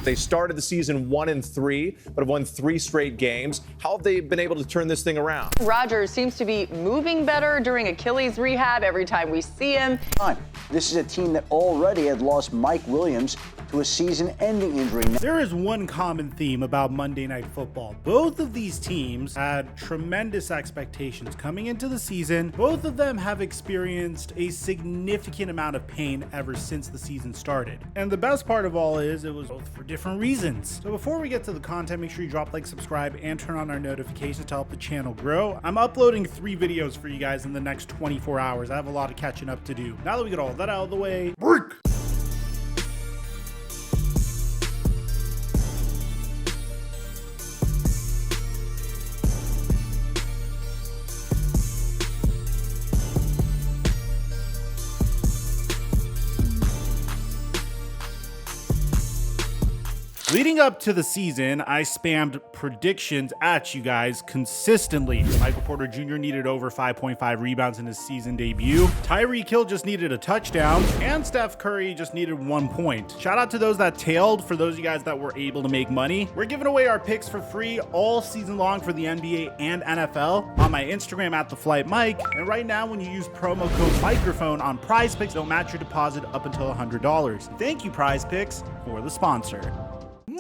They started the season 1-3, but have won 3 straight games. How have they been able to turn this thing around? Rodgers seems to be moving better during Achilles rehab every time we see him. This is a team that already had lost Mike Williams to a season-ending injury. There is one common theme about Monday Night Football. Both of these teams had tremendous expectations coming into the season. Both of them have experienced a significant amount of pain ever since the season started. And the best part of all is it was both for different reasons. So before we get to the content, make sure you drop like, subscribe, and turn on our notifications to help the channel grow. I'm uploading 3 videos for you guys in the next 24 hours. I have a lot of catching up to do. Now that we get all that out of the way, break! Leading up to the season, I spammed predictions at you guys consistently. Michael Porter Jr. needed over 5.5 rebounds in his season debut. Tyreek Hill just needed a touchdown, and Steph Curry just needed 1 point. Shout out to those that tailed. For those of you guys that were able to make money, we're giving away our picks for free all season long for the NBA and NFL on my Instagram at @TheFlightMike. And right now, when you use promo code Mikerophone on PrizePicks, they'll match your deposit up until $100. Thank you, PrizePicks, for the sponsor.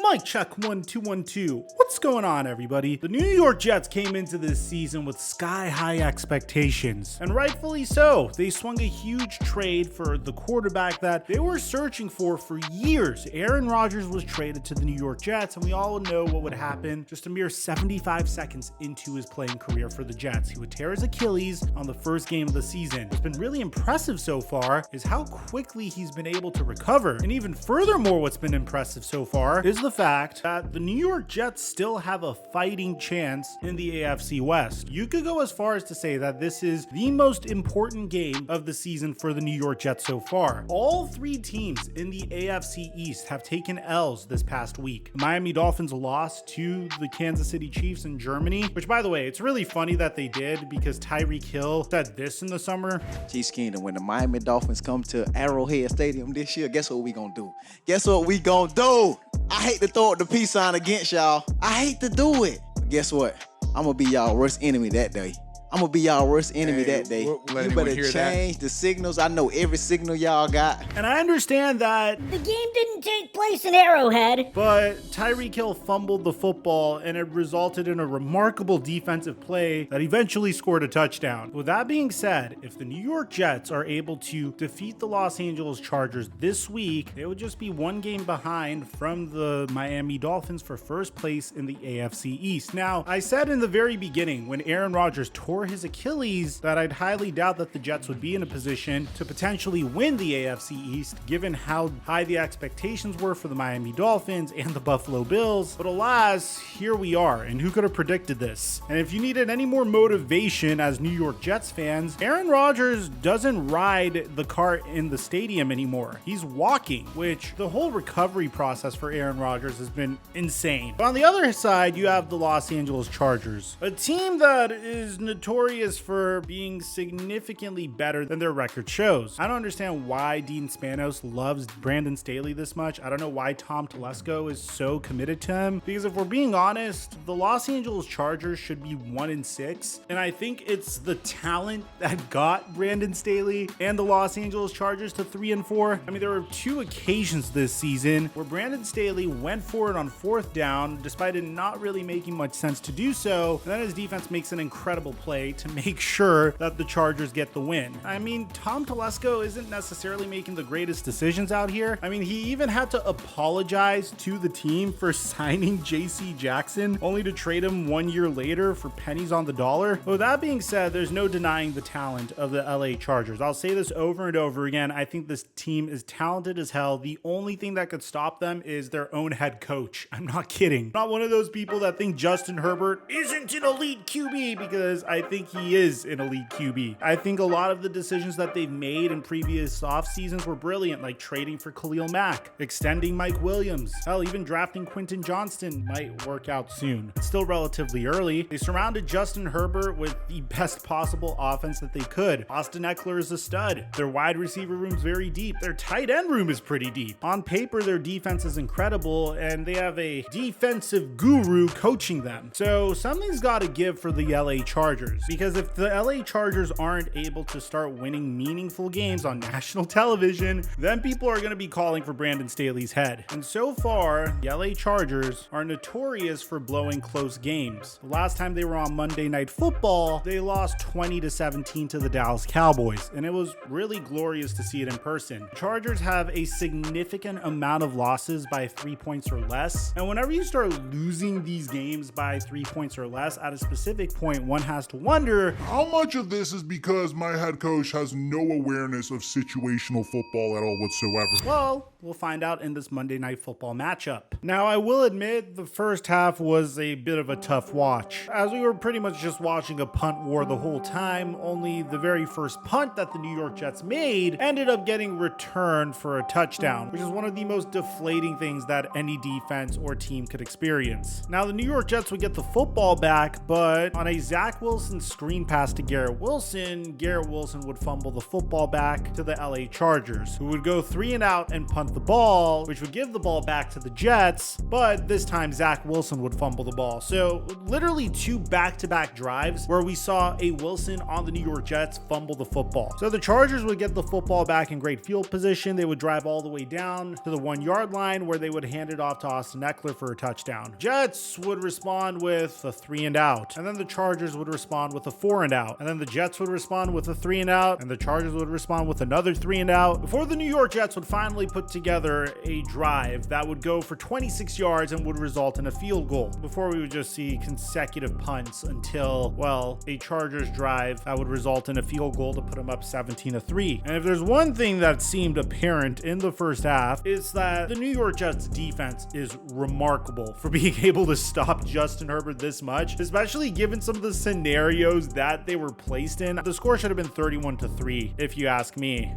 Mike check 1 2 1 2. What's going on, everybody? The New York Jets came into this season with sky-high expectations, and rightfully so. They swung a huge trade for the quarterback that they were searching for years. Aaron Rodgers was traded to the New York Jets, and we all know what would happen just a mere 75 seconds into his playing career for the Jets. He would tear his Achilles on the first game of the season. What's been really impressive so far is how quickly he's been able to recover, and even furthermore, what's been impressive so far is the fact that the New York Jets still have a fighting chance in the AFC West. You could go as far as to say that this is the most important game of the season for the New York Jets so far. All 3 teams in the AFC East have taken L's this past week. The Miami Dolphins lost to the Kansas City Chiefs in Germany, which, by the way, it's really funny that they did because Tyreek Hill said this in the summer. Chiefs Kingdom, when the Miami Dolphins come to Arrowhead Stadium this year, guess what we gonna do? Guess what we gonna do? I hate to throw up the peace sign against y'all. I hate to do it. But guess what? I'm gonna be y'all worst enemy that day. I'm gonna be y'all worst enemy that day. You better change the signals. I know every signal y'all got. And I understand that the game didn't take place in Arrowhead, but Tyreek Hill fumbled the football and it resulted in a remarkable defensive play that eventually scored a touchdown. With that being said, if the New York Jets are able to defeat the Los Angeles Chargers this week, they would just be 1 game behind from the Miami Dolphins for first place in the AFC East. Now, I said in the very beginning when Aaron Rodgers tore his Achilles that I'd highly doubt that the Jets would be in a position to potentially win the AFC East given how high the expectations were for the Miami Dolphins and the Buffalo Bills. But alas, here we are, and who could have predicted this? And if you needed any more motivation as New York Jets fans, Aaron Rodgers doesn't ride the cart in the stadium anymore. He's walking, which the whole recovery process for Aaron Rodgers has been insane. But on the other side, you have the Los Angeles Chargers, a team that is notorious for being significantly better than their record shows. I don't understand why Dean Spanos loves Brandon Staley this much. I don't know why Tom Telesco is so committed to him, because if we're being honest, the Los Angeles Chargers should be 1-6, and I think it's the talent that got Brandon Staley and the Los Angeles Chargers to 3-4. I mean, there were 2 occasions this season where Brandon Staley went for it on 4th down despite it not really making much sense to do so, and then his defense makes an incredible play to make sure that the Chargers get the win. I mean, Tom Telesco isn't necessarily making the greatest decisions out here. I mean, he even had to apologize to the team for signing JC Jackson, only to trade him 1 year later for pennies on the dollar. But with that being said, there's no denying the talent of the LA Chargers. I'll say this over and over again. I think this team is talented as hell. The only thing that could stop them is their own head coach. I'm not kidding. I'm not one of those people that think Justin Herbert isn't an elite QB, because I think he is an elite QB. I think a lot of the decisions that they've made in previous off seasons were brilliant, like trading for Khalil Mack, extending Mike Williams. Hell, even drafting Quentin Johnston might work out soon. It's still relatively early. They surrounded Justin Herbert with the best possible offense that they could. Austin Eckler is a stud. Their wide receiver room's very deep. Their tight end room is pretty deep. On paper, their defense is incredible, and they have a defensive guru coaching them. So something's got to give for the LA Chargers, because if the LA Chargers aren't able to start winning meaningful games on national television, then people are going to be calling for Brandon Staley's head. And so far, the LA Chargers are notorious for blowing close games. The last time they were on Monday Night Football, they lost 20-17 to the Dallas Cowboys, and it was really glorious to see it in person. The Chargers have a significant amount of losses by 3 points or less, and whenever you start losing these games by 3 points or less at a specific point, one has to wonder, how much of this is because my head coach has no awareness of situational football at all whatsoever? well, we'll find out in this Monday Night Football matchup. Now, I will admit the first half was a bit of a tough watch, as we were pretty much just watching a punt war the whole time, only the very first punt that the New York Jets made ended up getting returned for a touchdown, which is one of the most deflating things that any defense or team could experience. Now, the New York Jets would get the football back, but on a Zach Wilson screen pass to Garrett Wilson would fumble the football back to the LA Chargers, who would go 3 and out and punt the ball, which would give the ball back to the Jets, but this time Zach Wilson would fumble the ball. So literally 2 back-to-back drives where we saw a Wilson on the New York Jets fumble the football. So the Chargers would get the football back in great field position. They would drive all the way down to the 1-yard line where they would hand it off to Austin Eckler for a touchdown. Jets would respond with a 3 and out, and then the Chargers would respond with a 4 and out, and then the Jets would respond with a 3 and out, and the Chargers would respond with another 3 and out, before the New York Jets would finally put together a drive that would go for 26 yards and would result in a field goal, before we would just see consecutive punts until, well, a Chargers drive that would result in a field goal to put them up 17-3. And if there's one thing that seemed apparent in the first half, it's that the New York Jets defense is remarkable for being able to stop Justin Herbert this much, especially given some of the scenarios that they were placed in. The score should have been 31-3, if you ask me.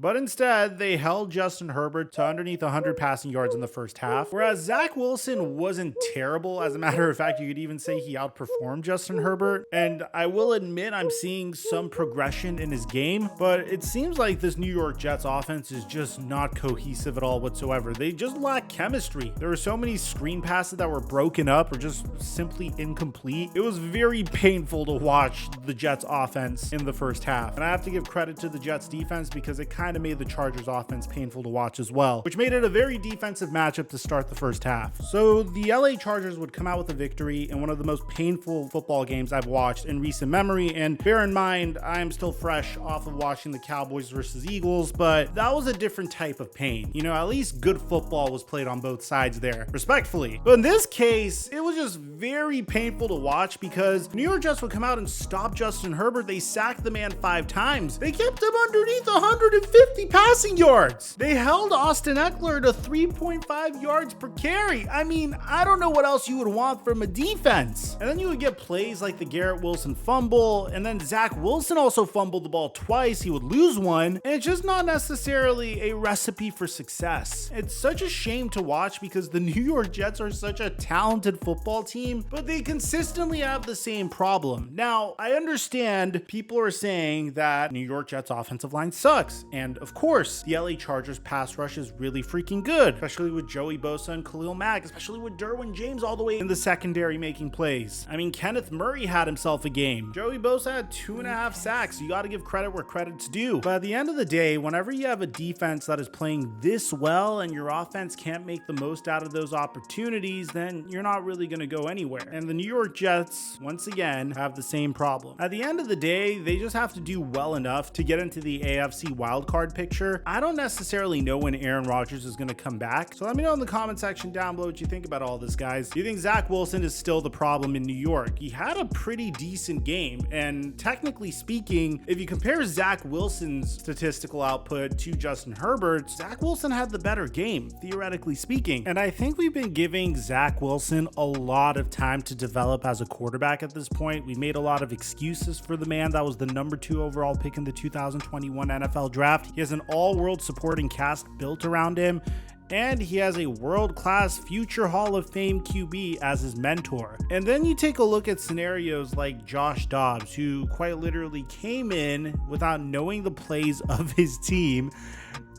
But instead, they held Justin Herbert to underneath 100 passing yards in the first half, whereas Zach Wilson wasn't terrible. As a matter of fact, you could even say he outperformed Justin Herbert. And I will admit I'm seeing some progression in his game, but it seems like this New York Jets offense is just not cohesive at all whatsoever. They just lack chemistry. There were so many screen passes that were broken up or just simply incomplete. It was very painful to watch the Jets offense in the first half. And I have to give credit to the Jets defense because it kind of made the Chargers offense painful to watch as well, which made it a very defensive matchup to start the first half. So the LA Chargers would come out with a victory in one of the most painful football games I've watched in recent memory. And bear in mind, I'm still fresh off of watching the Cowboys versus Eagles, but that was a different type of pain. You know, at least good football was played on both sides there, respectfully. But in this case, it was just very painful to watch because New York Jets would come out and stop Justin Herbert. They sacked the man 5 times. They kept him underneath 150 passing yards. They held Austin Eckler to 3.5 yards per carry. I mean, I don't know what else you would want from a defense. And then you would get plays like the Garrett Wilson fumble, and then Zach Wilson also fumbled the ball twice. He would lose one, and it's just not necessarily a recipe for success. It's such a shame to watch because the New York Jets are such a talented football team, but they consistently have the same problem. Now, I understand people are saying that New York Jets offensive line sucks, and of course, the LA Chargers pass rush is really freaking good, especially with Joey Bosa and Khalil Mack, especially with Derwin James all the way in the secondary making plays. I mean, Kenneth Murray had himself a game. Joey Bosa had 2.5 sacks. You got to give credit where credit's due. But at the end of the day, whenever you have a defense that is playing this well and your offense can't make the most out of those opportunities, then you're not really going to go anywhere. And the New York Jets, once again, have the same problem. At the end of the day, they just have to do well enough to get into the AFC wildcard card picture. I don't necessarily know when Aaron Rodgers is going to come back. So let me know in the comment section down below what you think about all this, guys. Do you think Zach Wilson is still the problem in New York? He had a pretty decent game, and technically speaking, if you compare Zach Wilson's statistical output to Justin Herbert's, Zach Wilson had the better game, theoretically speaking. And I think we've been giving Zach Wilson a lot of time to develop as a quarterback at this point. We made a lot of excuses for the man that was the number 2 overall pick in the 2021 NFL draft. He has an all-world supporting cast built around him, and he has a world-class future Hall of Fame QB as his mentor. And then you take a look at scenarios like Josh Dobbs, who quite literally came in without knowing the plays of his team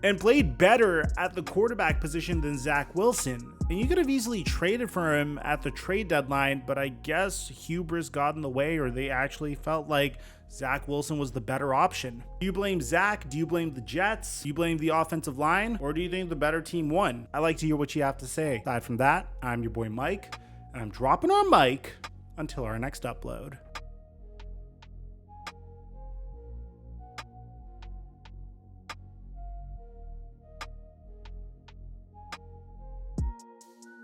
and played better at the quarterback position than Zach Wilson. And you could have easily traded for him at the trade deadline, but I guess hubris got in the way, or they actually felt like Zach Wilson was the better option. Do you blame Zach? Do you blame the Jets? Do you blame the offensive line? Or do you think the better team won? I'd like to hear what you have to say. Aside from that, I'm your boy Mike, and I'm dropping our mic until our next upload.